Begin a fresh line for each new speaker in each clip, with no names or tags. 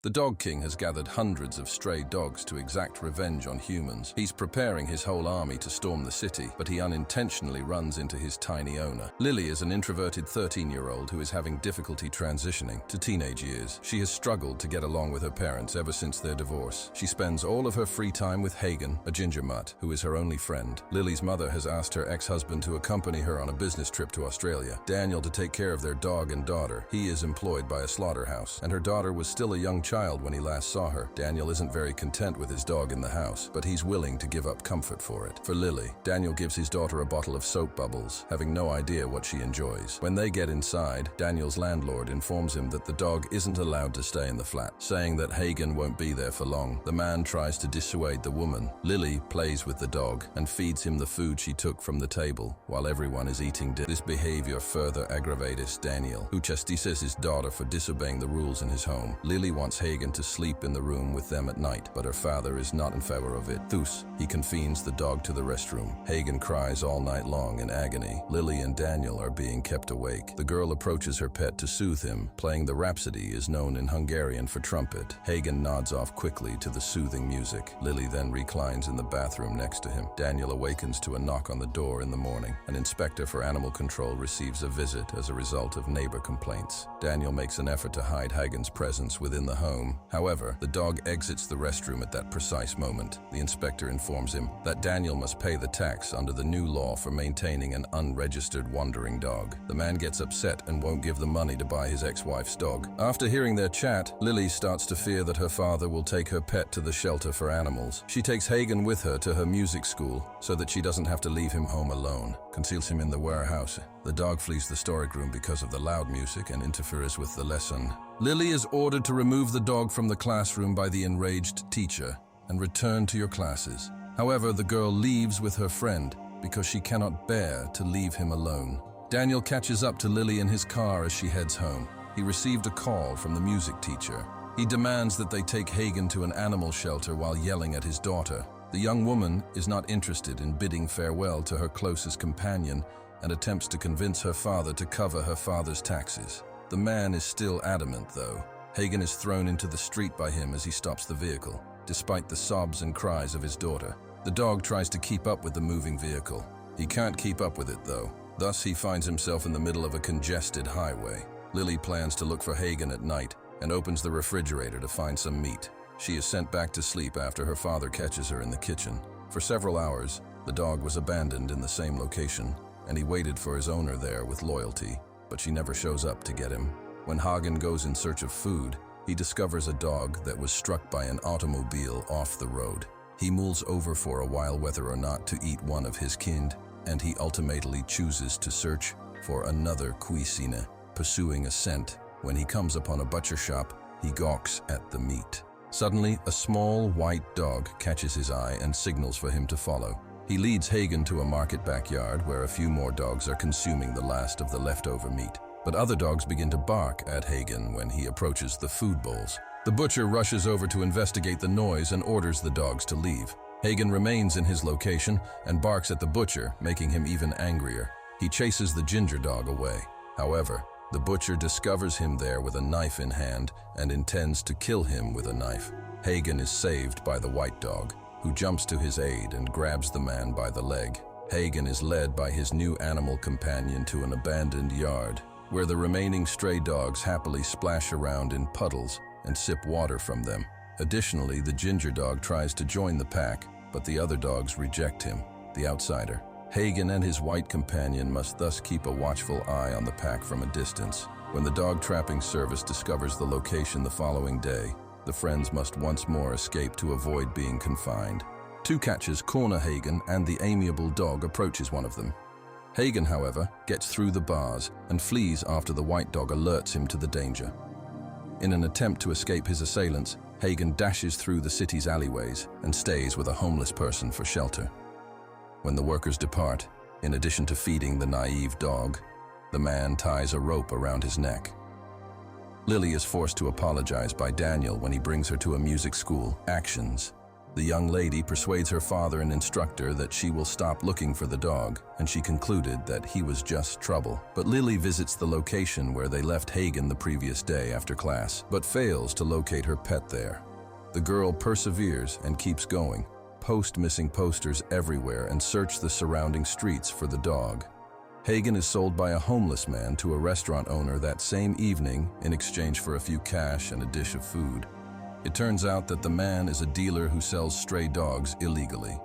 The Dog King has gathered hundreds of stray dogs to exact revenge on humans. He's preparing his whole army to storm the city, but he unintentionally runs into his tiny owner. Lili is an introverted 13-year-old who is having difficulty transitioning to teenage years. She has struggled to get along with her parents ever since their divorce. She spends all of her free time with Hagen, a ginger mutt, who is her only friend. Lili's mother has asked her ex-husband to accompany her on a business trip to Australia, Daniel to take care of their dog and daughter. He is employed by a slaughterhouse, and her daughter was still a young child when he last saw her. Daniel isn't very content with his dog in the house, but he's willing to give up comfort for it. For Lili, Daniel gives his daughter a bottle of soap bubbles, having no idea what she enjoys. When they get inside, Daniel's landlord informs him that the dog isn't allowed to stay in the flat, saying that Hagen won't be there for long. The man tries to dissuade the woman. Lili plays with the dog and feeds him the food she took from the table while everyone is eating dinner. This behavior further aggravates Daniel, who chastises his daughter for disobeying the rules in his home. Lili wants Hagen to sleep in the room with them at night, but her father is not in favor of it. Thus, he confines the dog to the restroom. Hagen cries all night long in agony. Lili and Daniel are being kept awake. The girl approaches her pet to soothe him. Playing the rhapsody is known in Hungarian for trumpet. Hagen nods off quickly to the soothing music. Lili then reclines in the bathroom next to him. Daniel awakens to a knock on the door in the morning. An inspector for animal control receives a visit as a result of neighbor complaints. Daniel makes an effort to hide Hagen's presence within the home. However, the dog exits the restroom at that precise moment. The inspector informs him that Daniel must pay the tax under the new law for maintaining an unregistered wandering dog. The man gets upset and won't give the money to buy his ex-wife's dog. After hearing their chat, Lili starts to fear that her father will take her pet to the shelter for animals. She takes Hagen with her to her music school so that she doesn't have to leave him home alone. Conceals him in the warehouse. The dog flees the storeroom because of the loud music and interferes with the lesson. Lili is ordered to remove the dog from the classroom by the enraged teacher and return to your classes. However, the girl leaves with her friend because she cannot bear to leave him alone. Daniel catches up to Lili in his car as she heads home. He received a call from the music teacher. He demands that they take Hagen to an animal shelter while yelling at his daughter. The young woman is not interested in bidding farewell to her closest companion and attempts to convince her father to cover her father's taxes. The man is still adamant, though. Hagen is thrown into the street by him as he stops the vehicle, despite the sobs and cries of his daughter. The dog tries to keep up with the moving vehicle. He can't keep up with it, though. Thus, he finds himself in the middle of a congested highway. Lili plans to look for Hagen at night and opens the refrigerator to find some meat. She is sent back to sleep after her father catches her in the kitchen. For several hours, the dog was abandoned in the same location, and he waited for his owner there with loyalty, but she never shows up to get him. When Hagen goes in search of food, he discovers a dog that was struck by an automobile off the road. He mulls over for a while whether or not to eat one of his kind, and he ultimately chooses to search for another cuisine, pursuing a scent. When he comes upon a butcher shop, he gawks at the meat. Suddenly, a small white dog catches his eye and signals for him to follow. He leads Hagen to a market backyard where a few more dogs are consuming the last of the leftover meat. But other dogs begin to bark at Hagen when he approaches the food bowls. The butcher rushes over to investigate the noise and orders the dogs to leave. Hagen remains in his location and barks at the butcher, making him even angrier. He chases the ginger dog away. However, the butcher discovers him there with a knife in hand and intends to kill him with a knife. Hagen is saved by the white dog, who jumps to his aid and grabs the man by the leg. Hagen is led by his new animal companion to an abandoned yard, where the remaining stray dogs happily splash around in puddles and sip water from them. Additionally, the ginger dog tries to join the pack, but the other dogs reject him, the outsider. Hagen and his white companion must thus keep a watchful eye on the pack from a distance. When the dog trapping service discovers the location the following day, the friends must once more escape to avoid being confined. Two catchers corner Hagen and the amiable dog approaches one of them. Hagen, however, gets through the bars and flees after the white dog alerts him to the danger. In an attempt to escape his assailants, Hagen dashes through the city's alleyways and stays with a homeless person for shelter. When the workers depart, in addition to feeding the naive dog, the man ties a rope around his neck. Lili is forced to apologize by Daniel when he brings her to a music school. Actions. The young lady persuades her father and instructor that she will stop looking for the dog, and she concluded that he was just trouble. But Lili visits the location where they left Hagen the previous day after class, but fails to locate her pet there. The girl perseveres and keeps going, post missing posters everywhere and search the surrounding streets for the dog. Hagen is sold by a homeless man to a restaurant owner that same evening in exchange for a few cash and a dish of food. It turns out that the man is a dealer who sells stray dogs illegally.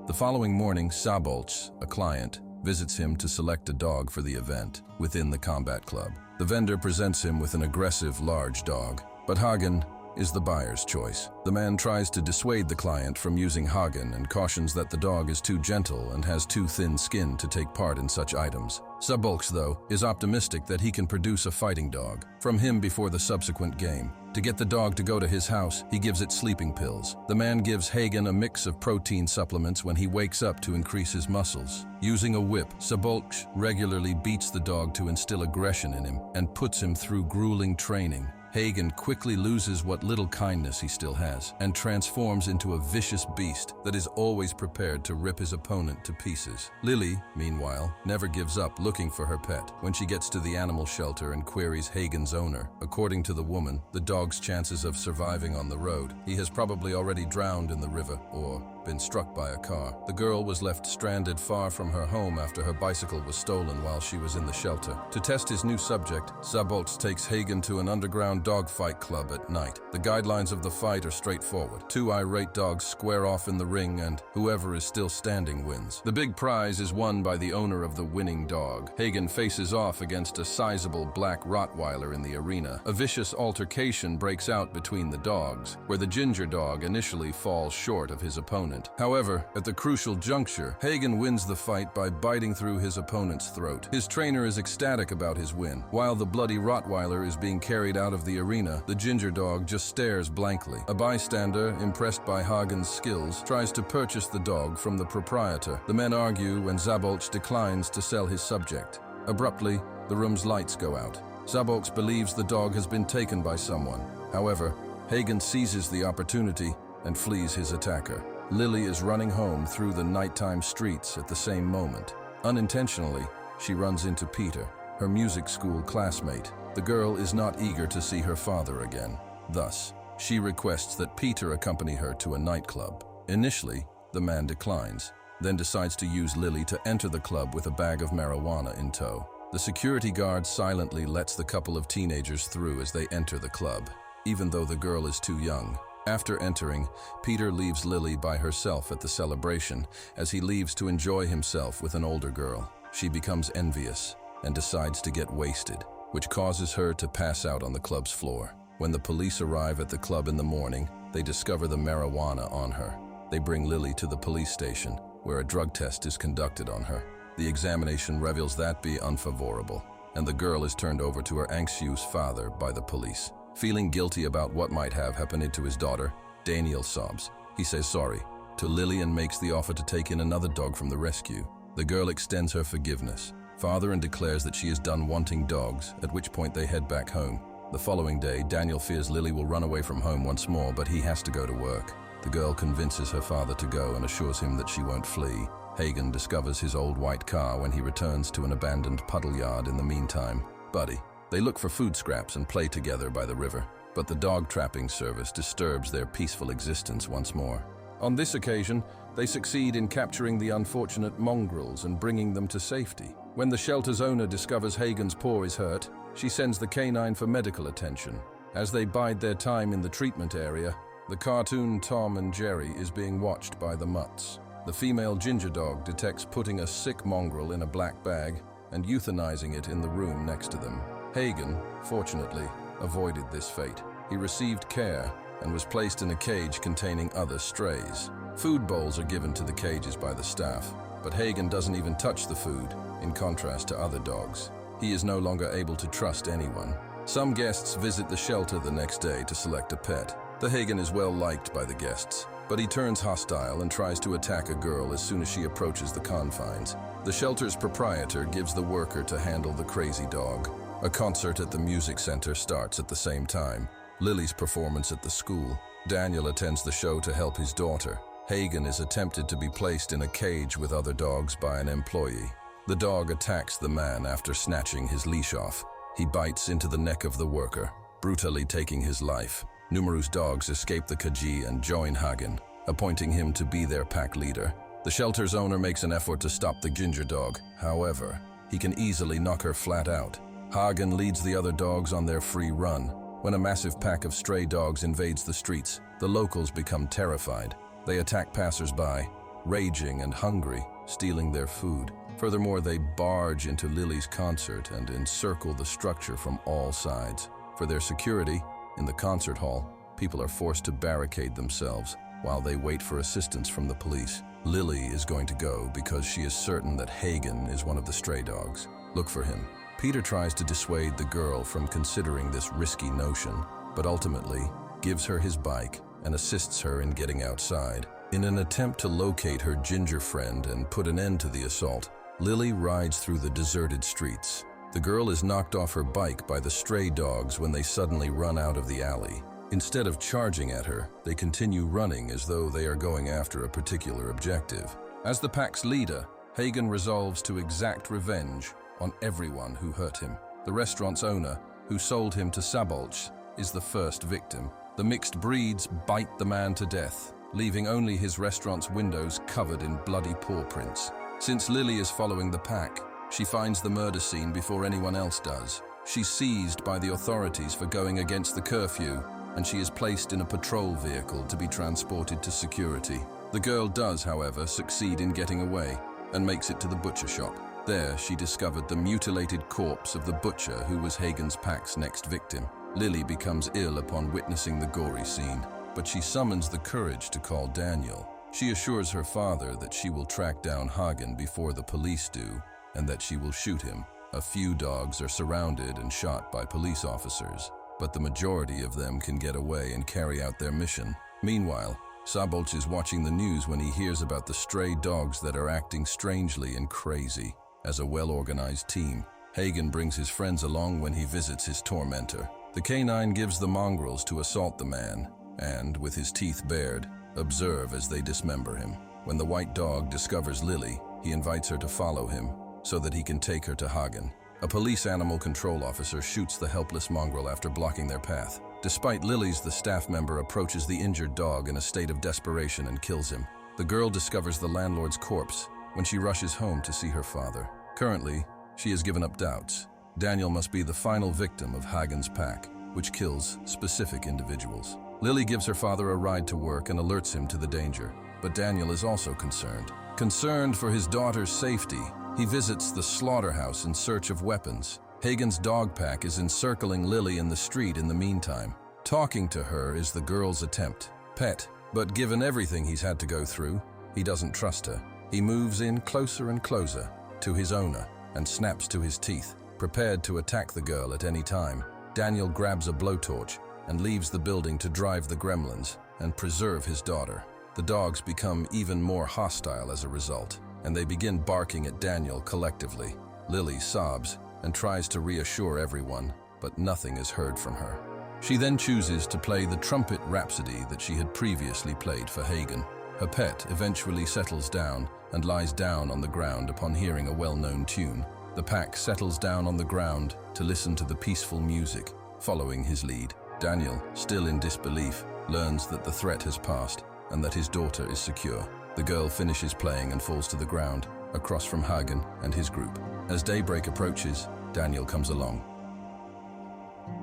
The following morning, Sabolch, a client, visits him to select a dog for the event within the combat club. The vendor presents him with an aggressive, large dog, but Hagen is the buyer's choice. The man tries to dissuade the client from using Hagen and cautions that the dog is too gentle and has too thin skin to take part in such items. Sabolch, though, is optimistic that he can produce a fighting dog from him before the subsequent game. To get the dog to go to his house, he gives it sleeping pills. The man gives Hagen a mix of protein supplements when he wakes up to increase his muscles. Using a whip, Sabolch regularly beats the dog to instill aggression in him and puts him through grueling training. Hagen quickly loses what little kindness he still has and transforms into a vicious beast that is always prepared to rip his opponent to pieces. Lili, meanwhile, never gives up looking for her pet. When she gets to the animal shelter and queries Hagen's owner, according to the woman, the dog's chances of surviving on the road, he has probably already drowned in the river or been struck by a car. The girl was left stranded far from her home after her bicycle was stolen while she was in the shelter. To test his new subject, Sabolch takes Hagen to an underground dogfight club at night. The guidelines of the fight are straightforward. Two irate dogs square off in the ring and whoever is still standing wins. The big prize is won by the owner of the winning dog. Hagen faces off against a sizable black Rottweiler in the arena. A vicious altercation breaks out between the dogs, where the ginger dog initially falls short of his opponent. However, at the crucial juncture, Hagen wins the fight by biting through his opponent's throat. His trainer is ecstatic about his win. While the bloody Rottweiler is being carried out of the arena, the ginger dog just stares blankly. A bystander, impressed by Hagen's skills, tries to purchase the dog from the proprietor. The men argue when Sabolch declines to sell his subject. Abruptly, the room's lights go out. Sabolch believes the dog has been taken by someone. However, Hagen seizes the opportunity and flees his attacker. Lili is running home through the nighttime streets at the same moment. Unintentionally, she runs into Peter, her music school classmate. The girl is not eager to see her father again. Thus, she requests that Peter accompany her to a nightclub. Initially, the man declines, then decides to use Lili to enter the club with a bag of marijuana in tow. The security guard silently lets the couple of teenagers through as they enter the club, even though the girl is too young. After entering, Peter leaves Lili by herself at the celebration as he leaves to enjoy himself with an older girl. She becomes envious and decides to get wasted, which causes her to pass out on the club's floor. When the police arrive at the club in the morning, they discover the marijuana on her. They bring Lili to the police station, where a drug test is conducted on her. The examination reveals that be unfavorable, and the girl is turned over to her anxious father by the police. Feeling guilty about what might have happened to his daughter, Daniel sobs. He says sorry to Lili and makes the offer to take in another dog from the rescue. The girl extends her forgiveness, father, and declares that she is done wanting dogs, at which point they head back home. The following day, Daniel fears Lili will run away from home once more, but he has to go to work. The girl convinces her father to go and assures him that she won't flee. Hagen discovers his old white car when he returns to an abandoned puddle yard in the meantime. Buddy. They look for food scraps and play together by the river, but the dog trapping service disturbs their peaceful existence once more. On this occasion, they succeed in capturing the unfortunate mongrels and bringing them to safety. When the shelter's owner discovers Hagen's paw is hurt, she sends the canine for medical attention. As they bide their time in the treatment area, the cartoon Tom and Jerry is being watched by the mutts. The female ginger dog detects putting a sick mongrel in a black bag and euthanizing it in the room next to them. Hagen, fortunately, avoided this fate. He received care and was placed in a cage containing other strays. Food bowls are given to the cages by the staff, but Hagen doesn't even touch the food, in contrast to other dogs. He is no longer able to trust anyone. Some guests visit the shelter the next day to select a pet. The Hagen is well liked by the guests, but he turns hostile and tries to attack a girl as soon as she approaches the confines. The shelter's proprietor gives the worker to handle the crazy dog. A concert at the music center starts at the same time. Lily's performance at the school. Daniel attends the show to help his daughter. Hagen is attempted to be placed in a cage with other dogs by an employee. The dog attacks the man after snatching his leash off. He bites into the neck of the worker, brutally taking his life. Numerous dogs escape the cage and join Hagen, appointing him to be their pack leader. The shelter's owner makes an effort to stop the ginger dog. However, he can easily knock her flat out. Hagen leads the other dogs on their free run. When a massive pack of stray dogs invades the streets, the locals become terrified. They attack passers-by, raging and hungry, stealing their food. Furthermore, they barge into Lily's concert and encircle the structure from all sides. For their security, in the concert hall, people are forced to barricade themselves while they wait for assistance from the police. Lili is going to go because she is certain that Hagen is one of the stray dogs. Look for him. Peter tries to dissuade the girl from considering this risky notion, but ultimately gives her his bike and assists her in getting outside. In an attempt to locate her ginger friend and put an end to the assault, Lili rides through the deserted streets. The girl is knocked off her bike by the stray dogs when they suddenly run out of the alley. Instead of charging at her, they continue running as though they are going after a particular objective. As the pack's leader, Hagen resolves to exact revenge on everyone who hurt him. The restaurant's owner, who sold him to Sabolch, is the first victim. The mixed breeds bite the man to death, leaving only his restaurant's windows covered in bloody paw prints. Since Lili is following the pack, she finds the murder scene before anyone else does. She's seized by the authorities for going against the curfew, and she is placed in a patrol vehicle to be transported to security. The girl does, however, succeed in getting away and makes it to the butcher shop. There, she discovered the mutilated corpse of the butcher who was Hagen's pack's next victim. Lili becomes ill upon witnessing the gory scene, but she summons the courage to call Daniel. She assures her father that she will track down Hagen before the police do, and that she will shoot him. A few dogs are surrounded and shot by police officers, but the majority of them can get away and carry out their mission. Meanwhile, Sabolch is watching the news when he hears about the stray dogs that are acting strangely and crazy. As a well-organized team, Hagen brings his friends along when he visits his tormentor. The canine gives the mongrels to assault the man, and, with his teeth bared, observe as they dismember him. When the white dog discovers Lili, he invites her to follow him, so that he can take her to Hagen. A police animal control officer shoots the helpless mongrel after blocking their path. Despite Lili's, the staff member approaches the injured dog in a state of desperation and kills him. The girl discovers the landlord's corpse when she rushes home to see her father. Currently, she has given up doubts. Daniel must be the final victim of Hagen's pack, which kills specific individuals. Lili gives her father a ride to work and alerts him to the danger, but Daniel is also concerned. Concerned for his daughter's safety, he visits the slaughterhouse in search of weapons. Hagen's dog pack is encircling Lili in the street in the meantime. Talking to her is the girl's attempt. Pet, but given everything he's had to go through, he doesn't trust her. He moves in closer and closer to his owner and snaps to his teeth, prepared to attack the girl at any time. Daniel grabs a blowtorch and leaves the building to drive the gremlins and preserve his daughter. The dogs become even more hostile as a result, and they begin barking at Daniel collectively. Lili sobs and tries to reassure everyone, but nothing is heard from her. She then chooses to play the trumpet rhapsody that she had previously played for Hagen. Her pet eventually settles down and lies down on the ground upon hearing a well-known tune. The pack settles down on the ground to listen to the peaceful music, following his lead. Daniel, still in disbelief, learns that the threat has passed and that his daughter is secure. The girl finishes playing and falls to the ground, across from Hagen and his group. As daybreak approaches, Daniel comes along.